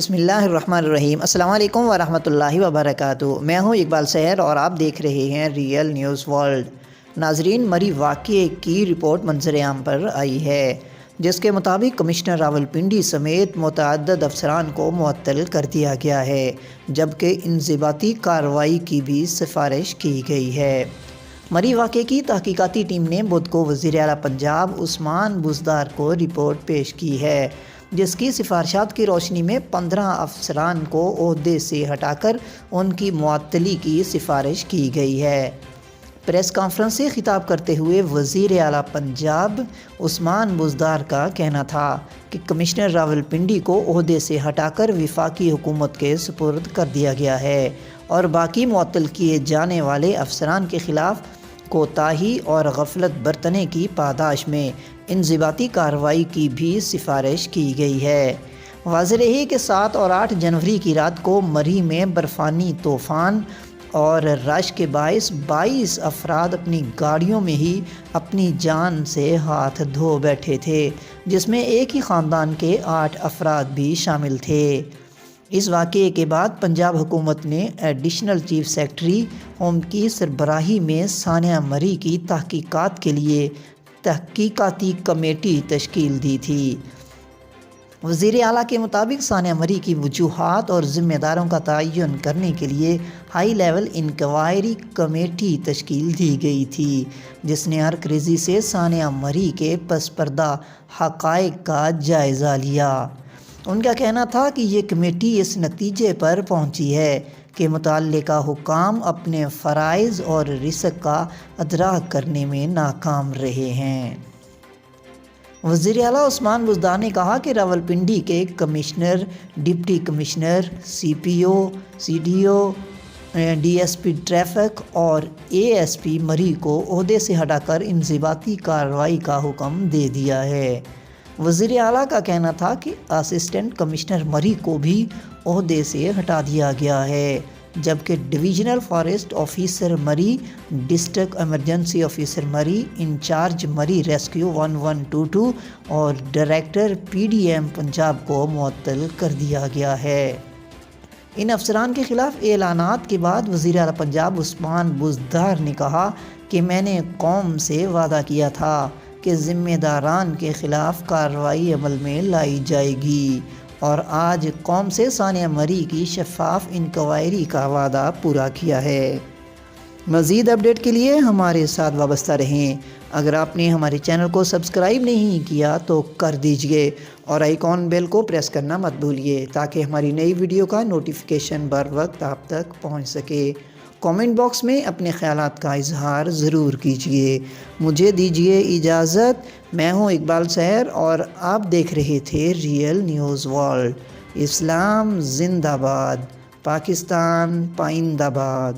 بسم اللہ الرحمن الرحیم۔ السلام علیکم ورحمۃ اللہ وبرکاتہ۔ میں ہوں اقبال سحر اور آپ دیکھ رہے ہیں ریئل نیوز ورلڈ۔ ناظرین، مری واقعے کی رپورٹ منظر عام پر آئی ہے، جس کے مطابق کمشنر راولپنڈی سمیت متعدد افسران کو معطل کر دیا گیا ہے، جبکہ انضباطی کارروائی کی بھی سفارش کی گئی ہے۔ مری واقعے کی تحقیقاتی ٹیم نے بدھ کو وزیر اعلیٰ پنجاب عثمان بزدار کو رپورٹ پیش کی ہے، جس کی سفارشات کی روشنی میں 15 افسران کو عہدے سے ہٹا کر ان کی معطلی کی سفارش کی گئی ہے۔ پریس کانفرنس سے خطاب کرتے ہوئے وزیر اعلیٰ پنجاب عثمان بزدار کا کہنا تھا کہ کمشنر راولپنڈی کو عہدے سے ہٹا کر وفاقی حکومت کے سپرد کر دیا گیا ہے اور باقی معطل کیے جانے والے افسران کے خلاف کوتاہی اور غفلت برتنے کی پاداش میں انضباطی کارروائی کی بھی سفارش کی گئی ہے۔ واضح رہے کہ 7 اور 8 جنوری کی رات کو مری میں برفانی طوفان اور رش کے باعث 22 افراد اپنی گاڑیوں میں ہی اپنی جان سے ہاتھ دھو بیٹھے تھے، جس میں ایک ہی خاندان کے 8 افراد بھی شامل تھے۔ اس واقعے کے بعد پنجاب حکومت نے ایڈیشنل چیف سیکرٹری ہوم کی سربراہی میں سانحہ مری کی تحقیقات کے لیے تحقیقاتی کمیٹی تشکیل دی تھی۔ وزیر اعلیٰ کے مطابق سانحہ مری کی وجوہات اور ذمہ داروں کا تعین کرنے کے لیے ہائی لیول انکوائری کمیٹی تشکیل دی گئی تھی، جس نے ہر ریزی سے سانحہ مری کے پس پردہ حقائق کا جائزہ لیا۔ ان کا کہنا تھا کہ یہ کمیٹی اس نتیجے پر پہنچی ہے کہ متعلقہ حکام اپنے فرائض اور رزق کا ادراک کرنے میں ناکام رہے ہیں۔ وزیر اعلیٰ عثمان بزدار نے کہا کہ راولپنڈی کے commissioner, deputy commissioner, C P O, C D O, D S P traffic اور اے ایس پی مری کو عہدے سے ہٹا کر انضباطی کارروائی کا حکم دے دیا ہے۔ وزیر اعلیٰ کا کہنا تھا کہ اسسٹنٹ کمشنر مری کو بھی عہدے سے ہٹا دیا گیا ہے، جبکہ divisional forest officer Murree, district emergency officer Murree, incharge Murree rescue 1122 اور director P D M Punjab کو معطل کر دیا گیا ہے۔ ان افسران کے خلاف اعلانات کے بعد وزیر اعلیٰ پنجاب عثمان بزدار نے کہا کہ میں نے قوم سے وعدہ کیا تھا کہ ذمہ داران کے خلاف کارروائی عمل میں لائی جائے گی، اور آج قوم سے سانحہ مری کی شفاف انکوائری کا وعدہ پورا کیا ہے۔ مزید اپڈیٹ کے لیے ہمارے ساتھ وابستہ رہیں۔ اگر آپ نے ہمارے چینل کو سبسکرائب نہیں کیا تو کر دیجئے اور آئیکن بیل کو پریس کرنا مت بھولیے تاکہ ہماری نئی ویڈیو کا نوٹیفیکیشن بر وقت آپ تک پہنچ سکے۔ کامنٹ باکس میں اپنے خیالات کا اظہار ضرور کیجیے۔ مجھے دیجیے اجازت۔ میں ہوں اقبال سحر اور آپ دیکھ رہے تھے ریئل نیوز ورلڈ۔ اسلام زندہ باد، پاکستان پائندہ باد۔